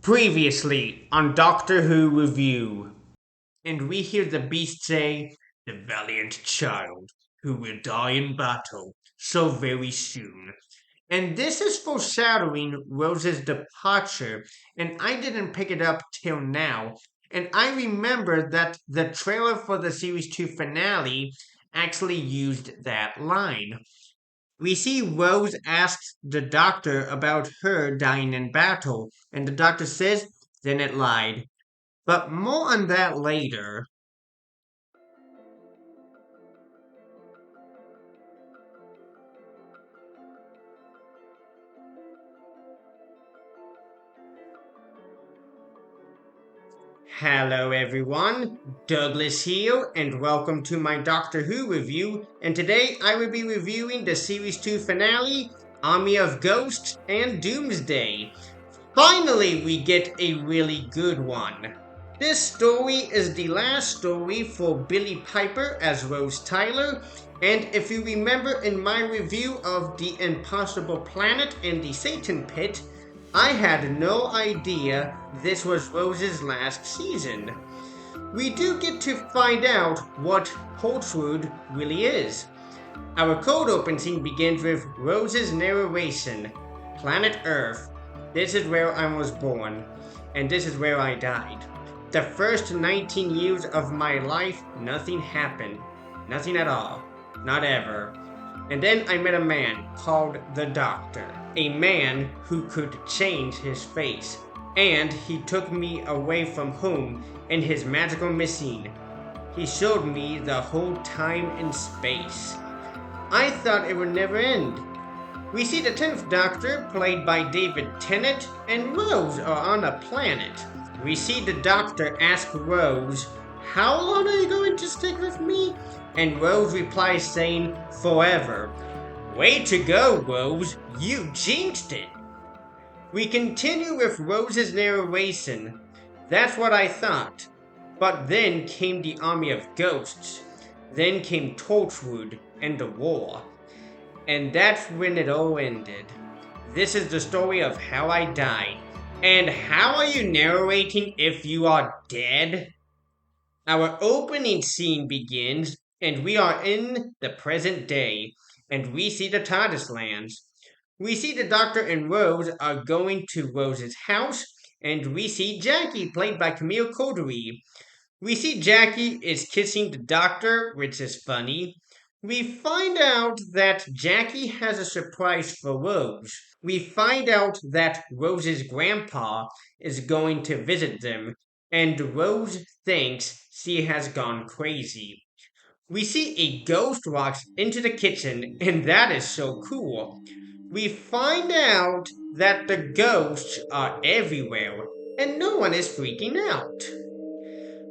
Previously on Doctor Who Review, and we hear the Beast say, "The valiant child who will die in battle so very soon." And this is foreshadowing Rose's departure, and I didn't pick it up till now. And I remember that the trailer for the Series 2 finale actually used that line. We see Rose asks the doctor about her dying in battle, and the doctor says, then it lied. But more on that later. Hello everyone, Douglas here, and welcome to my Doctor Who review. And today I will be reviewing the Series 2 finale, Army of Ghosts and Doomsday. Finally, we get a really good one. This story is the last story for Billie Piper as Rose Tyler, and if you remember in my review of The Impossible Planet and the Satan Pit, I had no idea this was Rose's last season. We do get to find out what Torchwood really is. Our cold open scene begins with Rose's narration, Planet Earth. This is where I was born, and this is where I died. The first 19 years of my life, nothing happened. Nothing at all. Not ever. And then I met a man called the Doctor. A man who could change his face. And he took me away from home in his magical machine. He showed me the whole time and space. I thought it would never end. We see the 10th Doctor, played by David Tennant, and Rose are on a planet. We see the Doctor ask Rose, "How long are you going to stick with me?" And Rose replies saying, "Forever." Way to go, Rose! You jinxed it! We continue with Rose's narration. That's what I thought. But then came the Army of Ghosts. Then came Torchwood and the war. And that's when it all ended. This is the story of how I died. And how are you narrating if you are dead? Our opening scene begins, and we are in the present day, and we see the TARDIS lands. We see the Doctor and Rose are going to Rose's house, and we see Jackie, played by Camille Coduri. We see Jackie is kissing the Doctor, which is funny. We find out that Jackie has a surprise for Rose. We find out that Rose's grandpa is going to visit them, and Rose thinks she has gone crazy. We see a ghost walks into the kitchen, and that is so cool. We find out that the ghosts are everywhere, and no one is freaking out.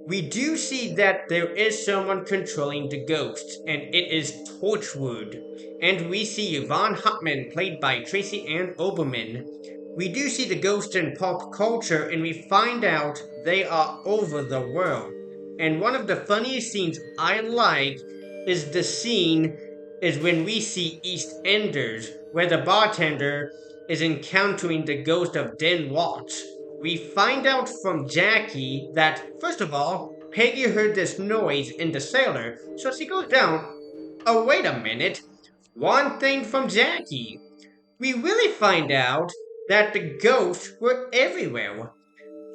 We do see that there is someone controlling the ghosts, and it is Torchwood. And we see Yvonne Hotman, played by Tracy Ann Oberman. We do see the ghosts in pop culture, and we find out they are over the world. And one of the funniest scenes I like is the scene is when we see EastEnders, where the bartender is encountering the ghost of Den Watts. We find out from Jackie that, first of all, Peggy heard this noise in the cellar, so she goes down. Oh, wait a minute. One thing from Jackie. We really find out that the ghosts were everywhere.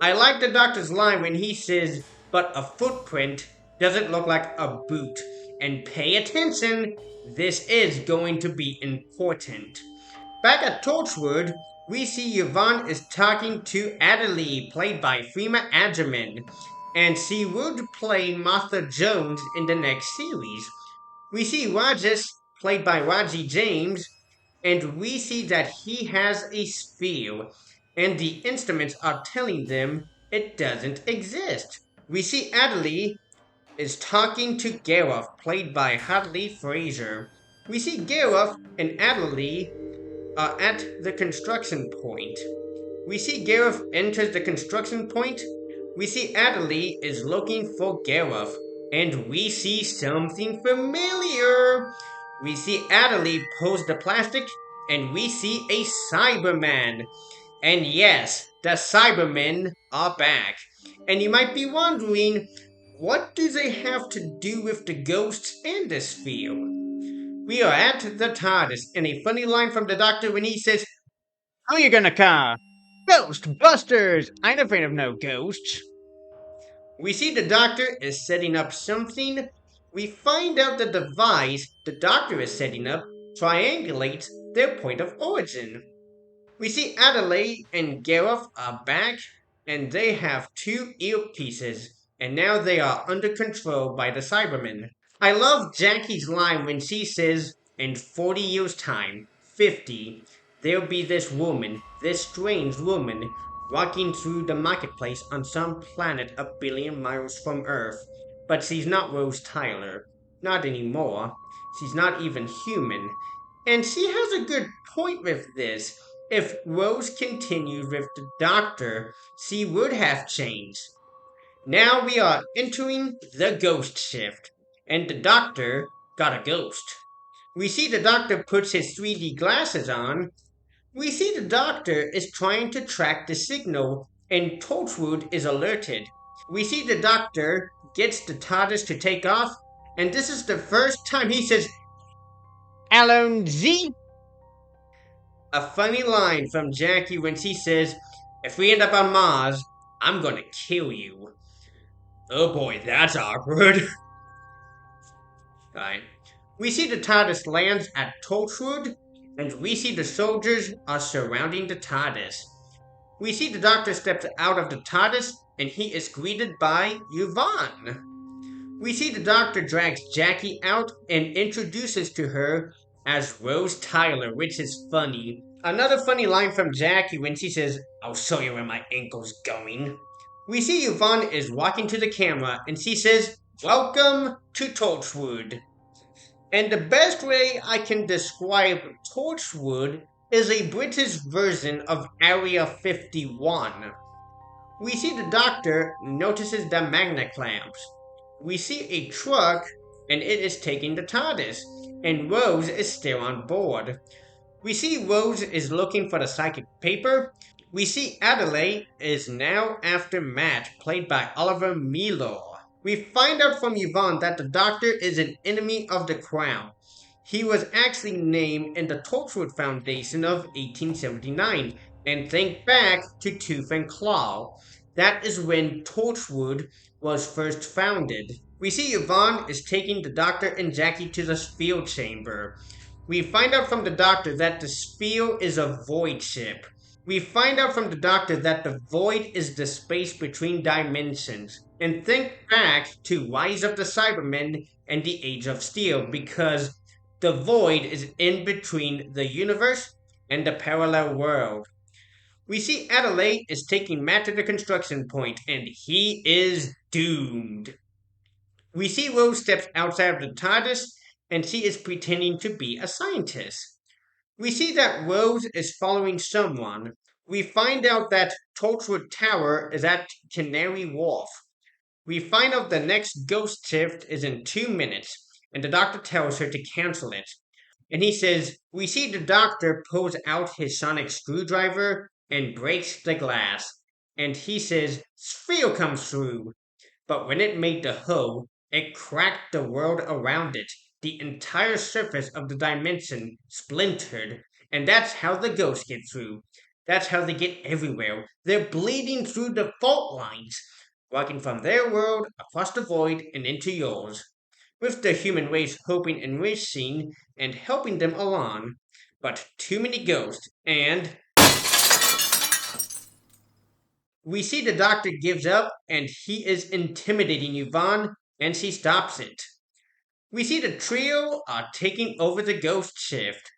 I like the doctor's line when he says, "But a footprint doesn't look like a boot." And pay attention, this is going to be important. Back at Torchwood, we see Yvonne is talking to Adelie, played by Freema Agyeman, and she would play Martha Jones in the next series. We see Rajesh, played by Raji James, and we see that he has a sphere, and the instruments are telling them it doesn't exist. We see Adelie is talking to Gareth, played by Hadley Fraser. We see Gareth and Adelie at the construction point. We see Gareth enters the construction point. We see Adelie is looking for Gareth, and we see something familiar. We see Adelie pose the plastic, and we see a Cyberman. And yes, the Cybermen are back. And you might be wondering, what do they have to do with the ghosts and this field? We are at the TARDIS, and a funny line from the Doctor when he says, "Who you gonna call? Ghostbusters! I ain't afraid of no ghosts." We see the Doctor is setting up something. We find out the device the Doctor is setting up triangulates their point of origin. We see Adelaide and Gareth are back, and they have two earpieces, and now they are under control by the Cybermen. I love Jackie's line when she says, "In 40 years' time, 50, there'll be this woman, this strange woman, walking through the marketplace on some planet a billion miles from Earth. But she's not Rose Tyler. Not anymore. She's not even human." And she has a good point with this. If Rose continued with the Doctor, she would have changed. Now we are entering the ghost shift, and the Doctor got a ghost. We see the Doctor puts his 3D glasses on. We see the Doctor is trying to track the signal, and Torchwood is alerted. We see the Doctor gets the TARDIS to take off, and this is the first time he says, "Alone Z." A funny line from Jackie when she says, "If we end up on Mars, I'm gonna kill you." Oh boy, that's awkward. Right. We see the TARDIS lands at Torchwood, and we see the soldiers are surrounding the TARDIS. We see the Doctor steps out of the TARDIS, and he is greeted by Yvonne. We see the Doctor drags Jackie out and introduces to her as Rose Tyler, which is funny. Another funny line from Jackie when she says, "I'll show you where my ankle's going." We see Yvonne is walking to the camera and she says, "Welcome to Torchwood." And the best way I can describe Torchwood is a British version of Area 51. We see the Doctor notices the magna clamps. We see a truck and it is taking the TARDIS, and Rose is still on board. We see Rose is looking for the psychic paper. We see Adelaide is now after Matt, played by Oliver Milo. We find out from Yvonne that the Doctor is an enemy of the Crown. He was actually named in the Torchwood Foundation of 1879, and think back to Tooth and Claw. That is when Torchwood was first founded. We see Yvonne is taking the Doctor and Jackie to the Spiel Chamber. We find out from the Doctor that the Spiel is a void ship. We find out from the Doctor that the void is the space between dimensions. And think back to Rise of the Cybermen and the Age of Steel, because the void is in between the universe and the parallel world. We see Adelaide is taking Matt to the construction point, and he is doomed. We see Rose steps outside of the TARDIS, and she is pretending to be a scientist. We see that Rose is following someone. We find out that Torchwood Tower is at Canary Wharf. We find out the next ghost shift is in 2 minutes, and the Doctor tells her to cancel it. And he says, we see the Doctor pulls out his sonic screwdriver and breaks the glass. And he says, "Sphere comes through." But when it made the hull, it cracked the world around it. The entire surface of the dimension splintered, and that's how the ghosts get through. That's how they get everywhere. They're bleeding through the fault lines, walking from their world across the void and into yours, with the human race hoping and wishing and helping them along. But too many ghosts, and we see the Doctor gives up and he is intimidating Yvonne, and she stops it. We see the trio are taking over the ghost shift.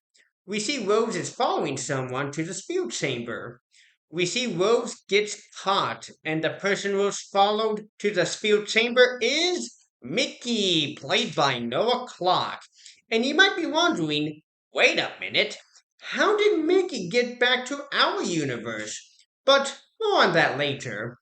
We see Rose is following someone to the Spiel Chamber. We see Rose gets caught, and the person Rose followed to the Spiel Chamber is Mickey, played by Noah Clarke. And you might be wondering, wait a minute, how did Mickey get back to our universe? But more on that later.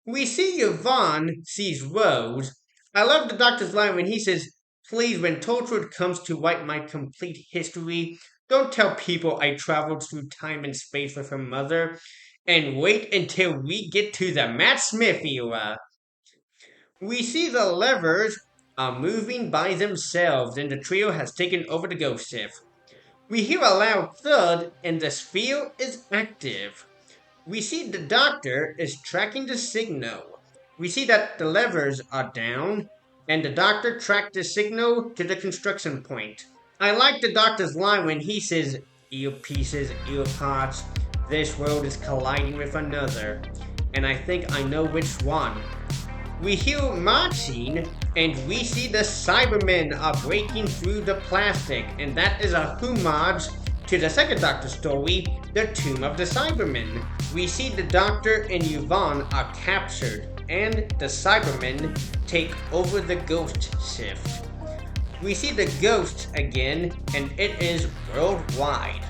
We see Yvonne sees Rose. I love the Doctor's line when he says, "Please, when Torchwood comes to write my complete history, don't tell people I traveled through time and space with her mother." And wait until we get to the Matt Smith era. We see the levers are moving by themselves and the trio has taken over the ghost ship. We hear a loud thud and the sphere is active. We see the doctor is tracking the signal. We see that the levers are down and the doctor tracked the signal to the construction point. I like the doctor's line when he says, earpieces, earpods, this world is colliding with another. And I think I know which one. We hear marching, and we see the Cybermen are breaking through the plastic, and that is a homage to the second Doctor story, The Tomb of the Cybermen. We see the Doctor and Yvonne are captured, and the Cybermen take over the ghost shift. We see the ghosts again, and it is worldwide.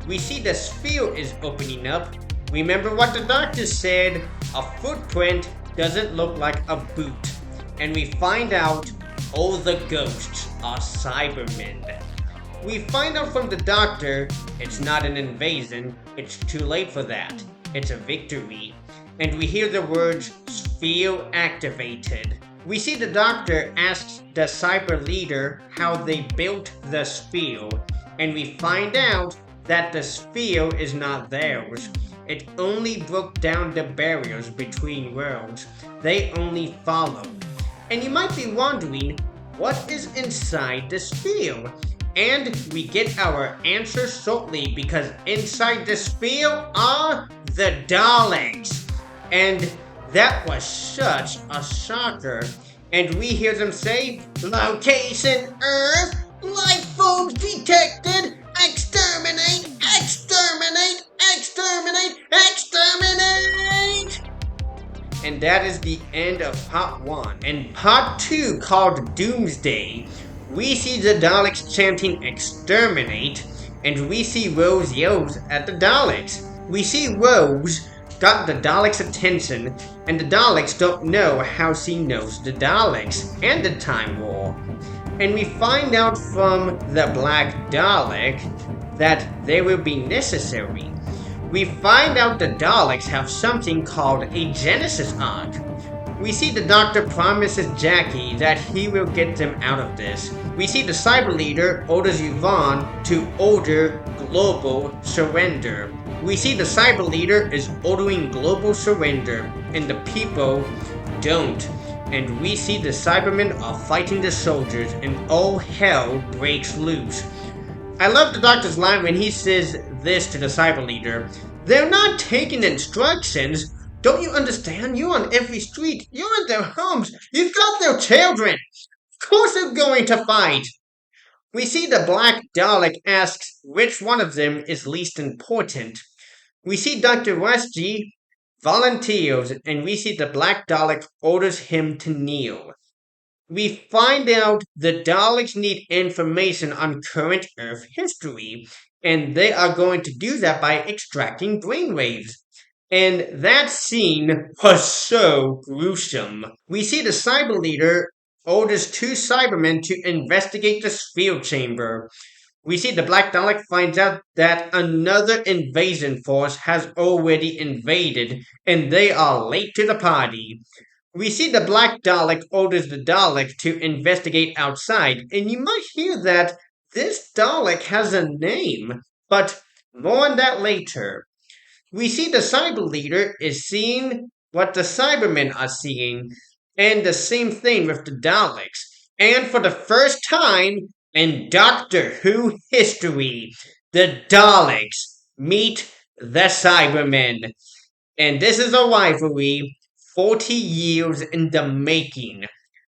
We see the sphere is opening up. Remember what the Doctor said, a footprint doesn't look like a boot. And we find out all the ghosts are Cybermen. We find out from the Doctor it's not an invasion, it's too late for that. It's a victory. And we hear the words sphere activated. We see the Doctor asks the Cyber leader how they built the sphere, and we find out that the sphere is not theirs. It only broke down the barriers between worlds. They only followed. And you might be wondering, what is inside the sphere? And we get our answer shortly because inside the sphere are the Daleks. And that was such a shocker. And we hear them say, location Earth, life forms detected, exterminate, exterminate, exterminate, exterminate! And that is the end of part 1. In part 2, called Doomsday, we see the Daleks chanting exterminate, and we see Rose yells at the Daleks. We see Rose got the Daleks' attention, and the Daleks don't know how she knows the Daleks and the Time War. And we find out from the Black Dalek that they will be necessary. We find out the Daleks have something called a Genesis Arc. We see the Doctor promises Jackie that he will get them out of this. We see the Cyber Leader orders Yvonne to order global surrender. We see the Cyber Leader is ordering global surrender, and the people don't. And we see the Cybermen are fighting the soldiers, and all hell breaks loose. I love the Doctor's line when he says this to the Cyber Leader. They're not taking instructions. Don't you understand? You're on every street. You're in their homes. You've got their children. Of course they're going to fight. We see the Black Dalek asks which one of them is least important. We see Dr. Westgy volunteers, and we see the Black Dalek orders him to kneel. We find out the Daleks need information on current Earth history, and they are going to do that by extracting brainwaves. And that scene was so gruesome. We see the Cyber Leader orders 2 Cybermen to investigate the sphere chamber. We see the Black Dalek finds out that another invasion force has already invaded, and they are late to the party. We see the Black Dalek orders the Dalek to investigate outside, and you might hear that this Dalek has a name, but more on that later. We see the Cyber Leader is seeing what the Cybermen are seeing, and the same thing with the Daleks. And for the first time in Doctor Who history, the Daleks meet the Cybermen. And this is a rivalry 40 years in the making.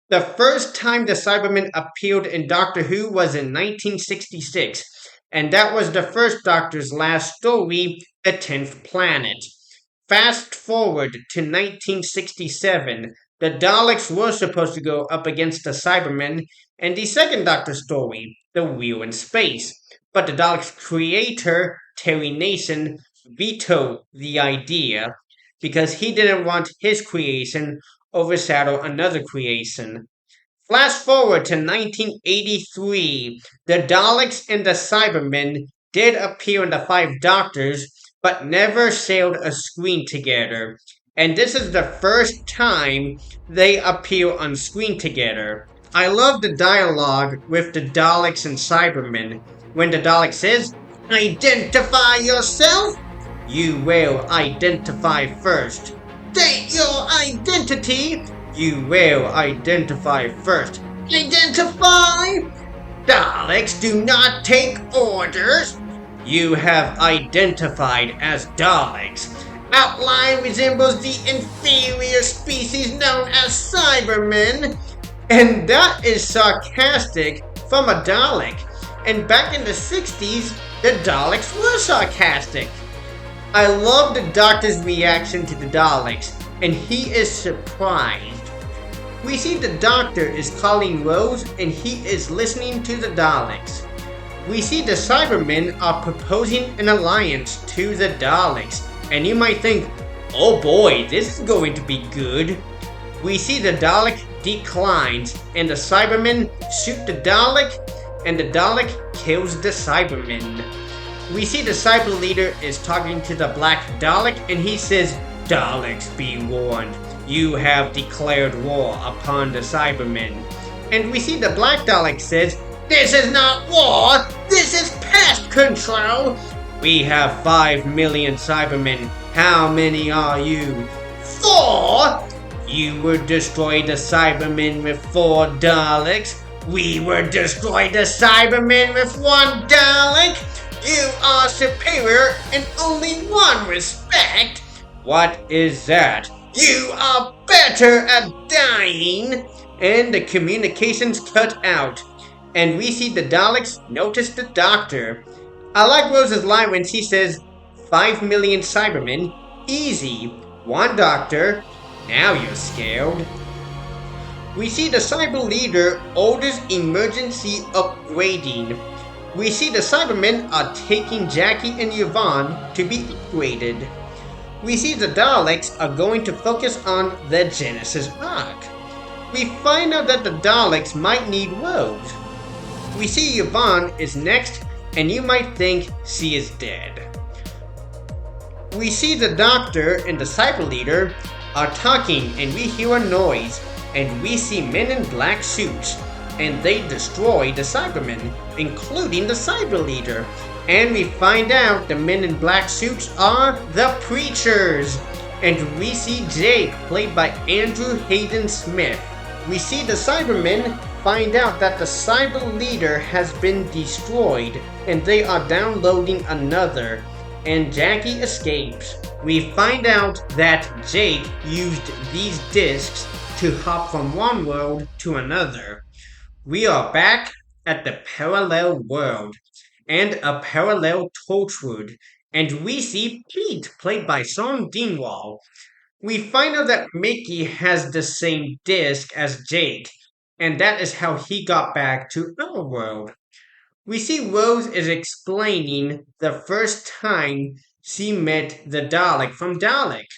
The first time the Cybermen appeared in Doctor Who was in 1966, and that was the first Doctor's last story, The 10th Planet. Fast forward to 1967, the Daleks were supposed to go up against the Cybermen in the second Doctor story, The Wheel in Space, but the Daleks' creator, Terry Nation, vetoed the idea because he didn't want his creation overshadow another creation. Flash forward to 1983, the Daleks and the Cybermen did appear in the Five Doctors, but never sailed a screen together. And this is the first time they appear on screen together. I love the dialogue with the Daleks and Cybermen. When the Dalek says, "Identify yourself," you will identify first. "State your identity," you will identify first. Identify! Daleks do not take orders. You have identified as Daleks. Outline resembles the inferior species known as Cybermen. And that is sarcastic from a Dalek. And back in the 60s, the Daleks were sarcastic. I love the Doctor's reaction to the Daleks, and he is surprised. We see the Doctor is calling Rose and he is listening to the Daleks. We see the Cybermen are proposing an alliance to the Daleks, and you might think, oh boy, this is going to be good. We see the Dalek declines, and the Cybermen shoot the Dalek, and the Dalek kills the Cybermen. We see the Cyber leader is talking to the Black Dalek, and he says, "Daleks, be warned. You have declared war upon the Cybermen." And we see the Black Dalek says, "This is not war, this is pest control. We have 5 million Cybermen. How many are you?" "4! You would destroy the Cybermen with 4 Daleks. We would destroy the Cybermen with 1 Dalek. You are superior in only one respect." "What is that?" "You are better at dying." And the communications cut out. And we see the Daleks notice the Doctor. I like Rose's line when she says, 5 million Cybermen, easy. 1 Doctor, now you're scared. We see the Cyber leader orders emergency upgrading. We see the Cybermen are taking Jackie and Yvonne to be upgraded. We see the Daleks are going to focus on the Genesis Ark. We find out that the Daleks might need Rose. We see Yvonne is next, and you might think she is dead. We see the Doctor and the Cyber leader are talking, and we hear a noise, and we see men in black suits, and they destroy the Cybermen, including the Cyber leader. And we find out the men in black suits are the Preachers. And we see Jake, played by Andrew Hayden Smith. We see the Cybermen find out that the Cyber leader has been destroyed, and they are downloading another, and Jackie escapes. We find out that Jake used these discs to hop from one world to another. We are back at the parallel world and a parallel Torchwood, and we see Pete, played by Sean Dingwall. We find out that Mickey has the same disc as Jake, and that is how he got back to our world. We see Rose is explaining the first time she met the Dalek from Dalek.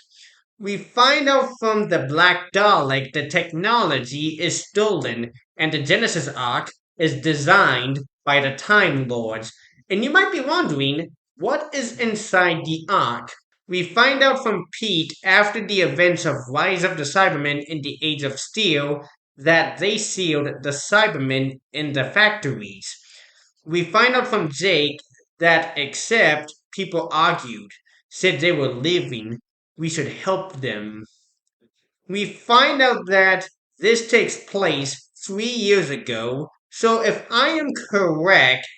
We find out from the Black Dalek the technology is stolen, and the Genesis Ark is designed by the Time Lords. And you might be wondering, what is inside the Ark? We find out from Pete after the events of Rise of the Cybermen in the Age of Steel that they sealed the Cybermen in the factories. We find out from Jake that except people argued, said they were leaving, we should help them. We find out that this takes place 3 years ago, so if I am correct,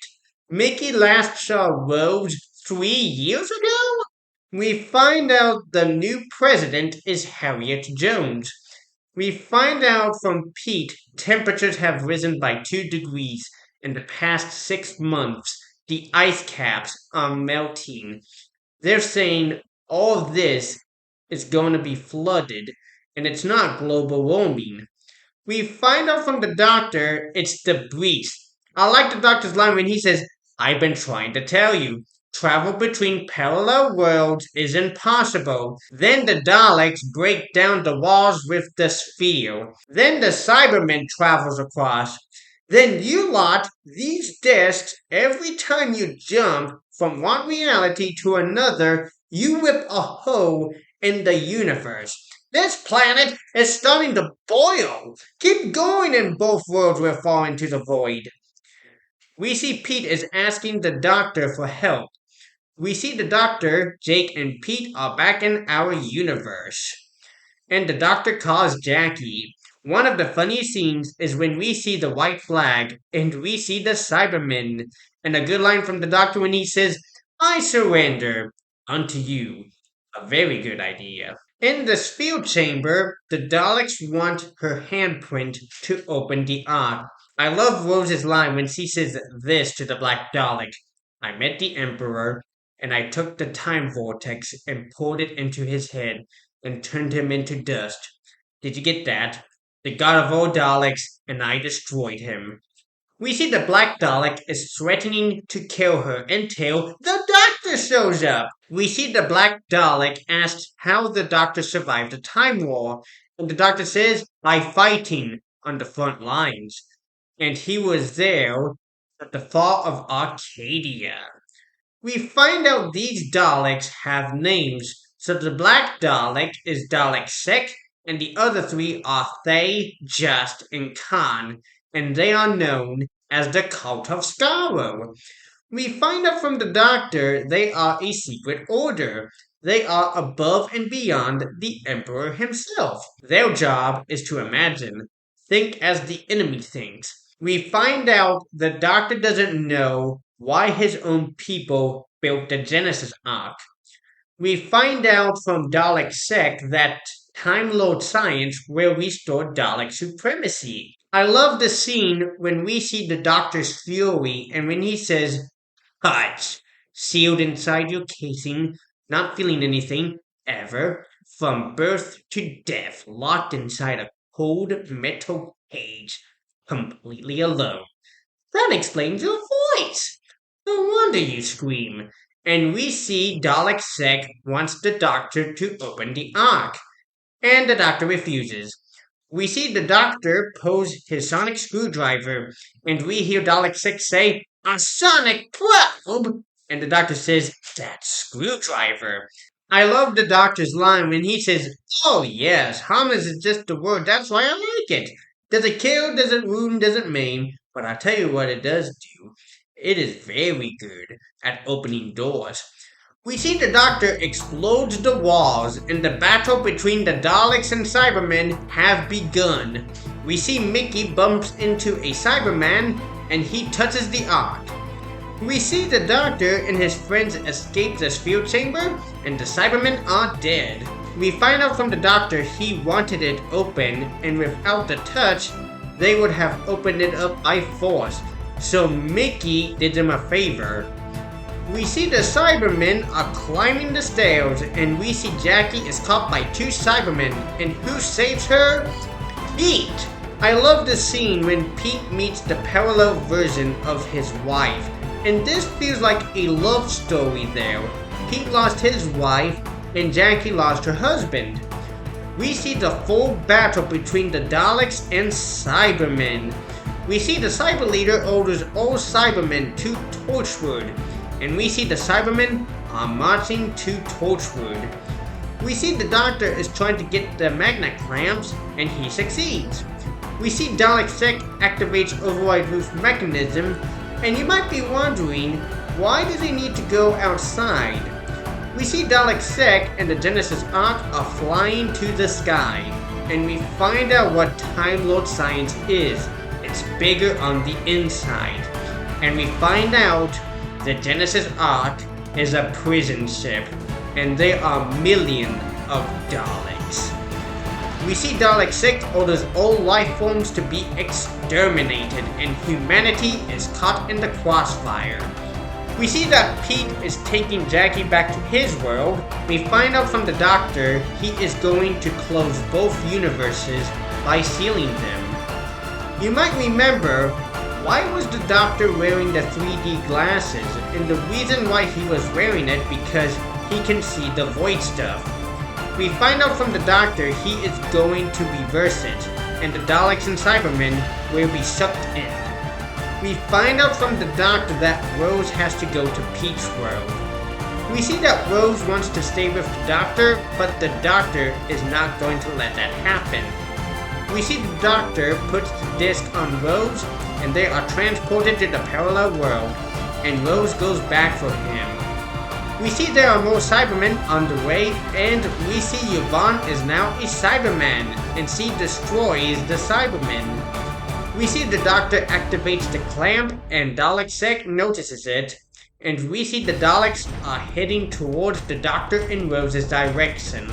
Mickey last saw Rose 3 years ago? We find out the new president is Harriet Jones. We find out from Pete temperatures have risen by 2 degrees in the past 6 months. The ice caps are melting. They're saying all of this is going to be flooded, and it's not global warming. We find out from the Doctor it's the breach. I like the Doctor's line when he says, "I've been trying to tell you. Travel between parallel worlds is impossible." Then the Daleks break down the walls with the sphere. Then the Cybermen travels across. Then you lot these discs every time you jump from one reality to another, You rip a hole in the universe. This planet is starting to boil. Keep going and both worlds will fall into the void. We see Pete is asking the doctor for help. We see the doctor, Jake, and Pete are back in our universe. And the doctor calls Jackie. One of the funniest scenes is when we see the white flag and we see the Cybermen. And a good line from the doctor when he says, I surrender unto you. A very good idea. In the spill chamber, the Daleks want her handprint to open the Ark. I love Rose's line when she says this to the Black Dalek. I met the Emperor, and I took the time vortex and poured it into his head and turned him into dust. Did you get that? The god of all Daleks, and I destroyed him. We see the Black Dalek is threatening to kill her until the Doctor shows up. We see the Black Dalek asks how the Doctor survived the Time War, and the Doctor says, by fighting on the front lines. And he was there at the fall of Arcadia. We find out these Daleks have names, so the Black Dalek is Dalek Sec, and the other three are Thay, Just, and Khan, and they are known as the Cult of Skaro. We find out from the Doctor they are a secret order. They are above and beyond the Emperor himself. Their job is to imagine, think as the enemy thinks. We find out the Doctor doesn't know why his own people built the Genesis Ark. We find out from Dalek Sec that Time Lord science will restore Dalek supremacy. I love the scene when we see the Doctor's fury and when he says, Hutch, sealed inside your casing, not feeling anything, ever, from birth to death, locked inside a cold metal cage, completely alone. That explains your voice. No wonder you scream. And we see Dalek Sec wants the Doctor to open the Ark. And the Doctor refuses. We see the Doctor pose his sonic screwdriver, and we hear Dalek Sec say, a sonic probe! And the Doctor says, that's screwdriver. I love the Doctor's line when he says, oh yes, harmless is just the word, that's why I like it. Doesn't kill, doesn't wound, doesn't maim, but I'll tell you what it does do. It is very good at opening doors. We see the Doctor explodes the walls, and the battle between the Daleks and Cybermen have begun. We see Mickey bumps into a Cyberman, and he touches the Ark. We see the Doctor and his friends escape the spill chamber, and the Cybermen are dead. We find out from the Doctor he wanted it open, and without the touch, they would have opened it up by force. So Mickey did them a favor. We see the Cybermen are climbing the stairs, and we see Jackie is caught by two Cybermen, and who saves her? Pete! I love the scene when Pete meets the parallel version of his wife, and this feels like a love story there. Pete lost his wife, and Jackie lost her husband. We see the full battle between the Daleks and Cybermen. We see the Cyber Leader orders all Cybermen to Torchwood, and we see the Cybermen are marching to Torchwood. We see the Doctor is trying to get the magnet clamps, and he succeeds. We see Dalek Sec activates override roof mechanism, and you might be wondering, why does he need to go outside? We see Dalek Sec and the Genesis Ark are flying to the sky, and we find out what Time Lord science is. It's bigger on the inside. And we find out the Genesis Ark is a prison ship, and there are millions of Daleks. We see Dalek Sec orders all life forms to be exterminated, and humanity is caught in the crossfire. We see that Pete is taking Jackie back to his world. We find out from the Doctor he is going to close both universes by sealing them. You might remember, why was the Doctor wearing the 3D glasses? And the reason why he was wearing it because he can see the void stuff. We find out from the Doctor he is going to reverse it, and the Daleks and Cybermen will be sucked in. We find out from the Doctor that Rose has to go to Pete's world. We see that Rose wants to stay with the Doctor, but the Doctor is not going to let that happen. We see the Doctor puts the disc on Rose, and they are transported to the parallel world, and Rose goes back for him. We see there are more Cybermen on the way, and we see Yvonne is now a Cyberman, and she destroys the Cybermen. We see the Doctor activates the clamp, and Dalek-Sec notices it, and we see the Daleks are heading towards the Doctor and Rose's direction.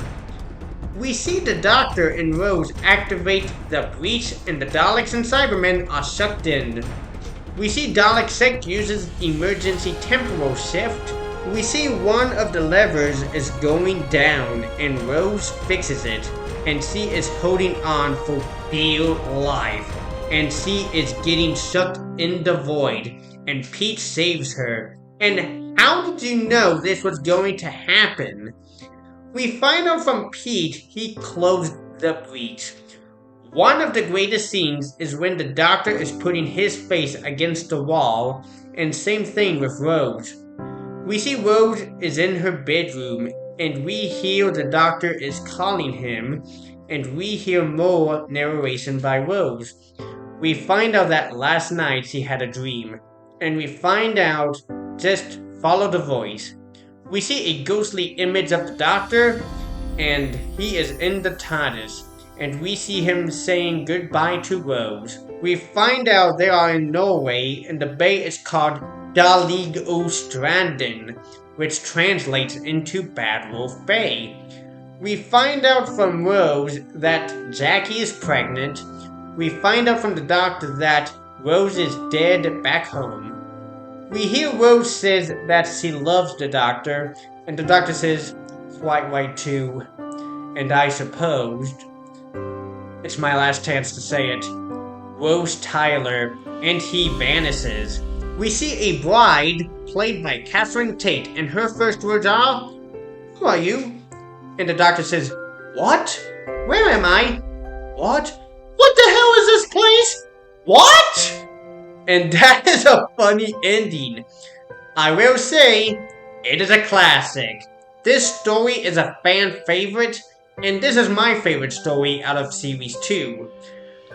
We see the Doctor and Rose activate the breach, and the Daleks and Cybermen are sucked in. We see Dalek-Sec uses emergency temporal shift. We see one of the levers is going down, and Rose fixes it, and she is holding on for dear life, and she is getting sucked in the void, and Pete saves her. And how did you know this was going to happen? We find out from Pete he closed the breach. One of the greatest scenes is when the Doctor is putting his face against the wall, and same thing with Rose. We see Rose is in her bedroom, and we hear the Doctor is calling him, and we hear more narration by Rose. We find out that last night she had a dream, and we find out just follow the voice. We see a ghostly image of the Doctor, and he is in the TARDIS, and we see him saying goodbye to Rose. We find out they are in Norway, and the bay is called Dalig Ostranden, which translates into Bad Wolf Bay. We find out from Rose that Jackie is pregnant. We find out from the Doctor that Rose is dead back home. We hear Rose says that she loves the Doctor, and the Doctor says, quite right too, and I supposed. It's my last chance to say it. Rose Tyler, and he vanishes. We see a bride, played by Catherine Tate, and her first words are, "Who are you?" And the Doctor says, "What? Where am I? What? What the hell is this place? What?" And that is a funny ending. I will say, it is a classic. This story is a fan favorite, and this is my favorite story out of Series 2.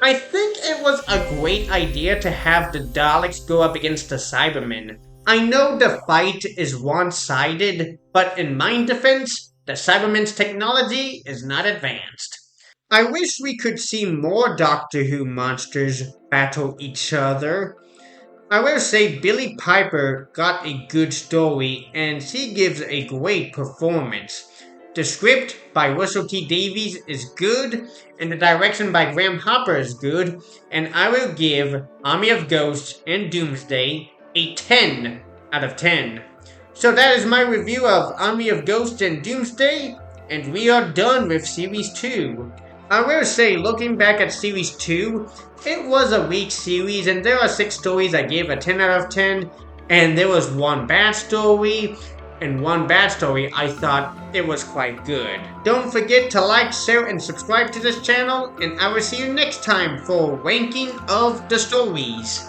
I think it was a great idea to have the Daleks go up against the Cybermen. I know the fight is one-sided, but in my defense, the Cybermen's technology is not advanced. I wish we could see more Doctor Who monsters battle each other. I will say Billie Piper got a good story, and she gives a great performance. The script by Russell T Davies is good, and the direction by Graham Hopper is good, and I will give Army of Ghosts and Doomsday a 10 out of 10. So that is my review of Army of Ghosts and Doomsday, and we are done with Series 2. I will say, looking back at Series 2, it was a weak series, and there are 6 stories I gave a 10 out of 10, and there was one bad story, and one bad story I thought it was quite good. Don't forget to like, share, and subscribe to this channel, and I will see you next time for Ranking of the Stories.